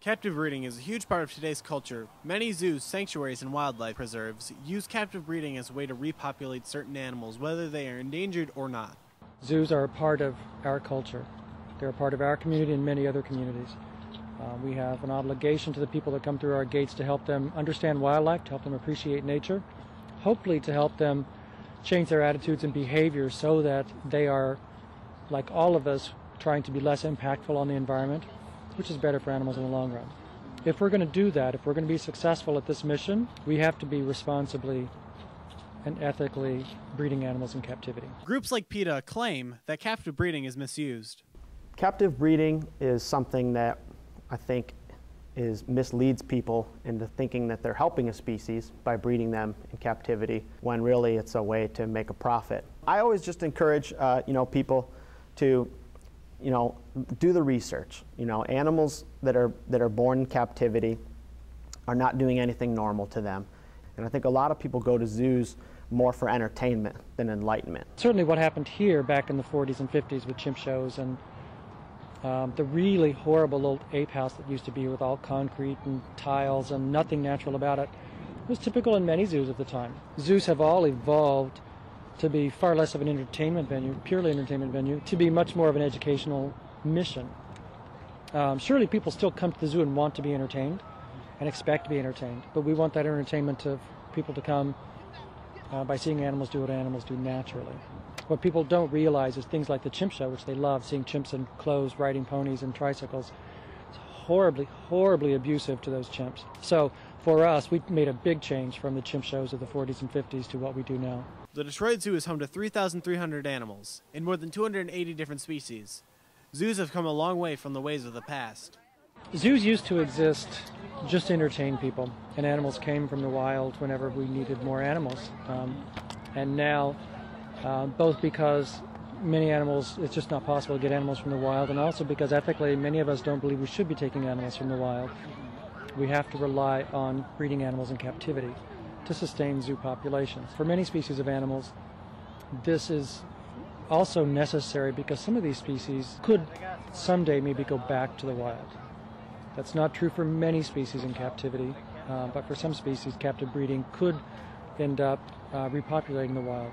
Captive breeding is a huge part of today's culture. Many zoos, sanctuaries, and wildlife preserves use captive breeding as a way to repopulate certain animals, whether they are endangered or not. Zoos are a part of our culture. They're a part of our community and many other communities. We have an obligation to the people that come through our gates to help them understand wildlife, to help them appreciate nature, hopefully to help them change their attitudes and behaviors so that they are, like all of us, trying to be less impactful on the environment, which is better for animals in the long run. If we're going to do that, if we're going to be successful at this mission, we have to be responsibly and ethically breeding animals in captivity. Groups like PETA claim that captive breeding is misused. Captive breeding is something that I think misleads people into thinking that they're helping a species by breeding them in captivity, when really it's a way to make a profit. I always just encourage people to do the research. Animals that are born in captivity are not doing anything normal to them. And I think a lot of people go to zoos more for entertainment than enlightenment. Certainly what happened here back in the 40s and 50s with chimp shows and the really horrible old ape house that used to be with all concrete and tiles and nothing natural about it was typical in many zoos at the time. Zoos have all evolved to be far less of an entertainment venue, purely entertainment venue, to be much more of an educational mission. Surely people still come to the zoo and want to be entertained and expect to be entertained, but we want that entertainment of people to come by seeing animals do what animals do naturally. What people don't realize is things like the chimp show, which they love, seeing chimps in clothes, riding ponies and tricycles. It's horribly, horribly abusive to those chimps. So for us, we made a big change from the chimp shows of the 40s and 50s to what we do now. The Detroit Zoo is home to 3,300 animals, in more than 280 different species. Zoos have come a long way from the ways of the past. Zoos used to exist just to entertain people, and animals came from the wild whenever we needed more animals. And now, both because many animals, it's just not possible to get animals from the wild, and also because ethically many of us don't believe we should be taking animals from the wild. We have to rely on breeding animals in captivity to sustain zoo populations. For many species of animals, this is also necessary because some of these species could someday maybe go back to the wild. That's not true for many species in captivity, but for some species, captive breeding could end up repopulating the wild.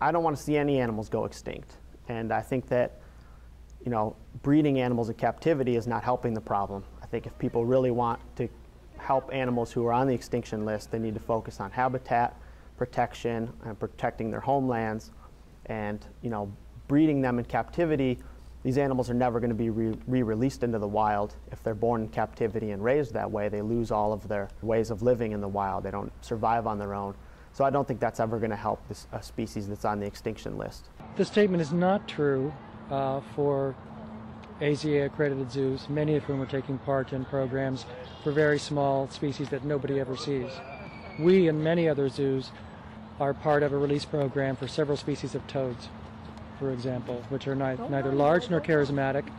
I don't want to see any animals go extinct, and I think that breeding animals in captivity is not helping the problem. I think if people really want to help animals who are on the extinction list, they need to focus on habitat protection and protecting their homelands. And breeding them in captivity, these animals are never going to be re-released into the wild. If they're born in captivity and raised that way, they lose all of their ways of living in the wild. They don't survive on their own. So I don't think that's ever going to help a species that's on the extinction list. This statement is not true for AZA-accredited zoos, many of whom are taking part in programs for very small species that nobody ever sees. We and many other zoos are part of a release program for several species of toads, for example, which are neither large nor charismatic,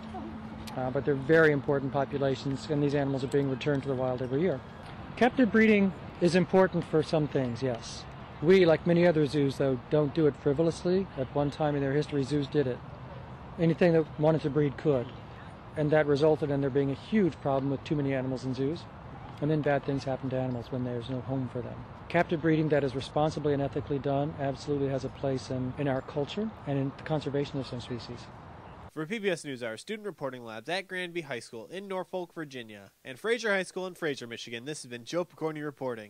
but they're very important populations, and these animals are being returned to the wild every year. Captive breeding is important for some things, yes. We, like many other zoos, though, don't do it frivolously. At one time in their history, zoos did it. Anything that wanted to breed could, and that resulted in there being a huge problem with too many animals in zoos, and then bad things happen to animals when there's no home for them. Captive breeding that is responsibly and ethically done absolutely has a place in our culture and in the conservation of some species. For PBS NewsHour Student Reporting Labs at Granby High School in Norfolk, Virginia, and Fraser High School in Fraser, Michigan, this has been Joe Picorni reporting.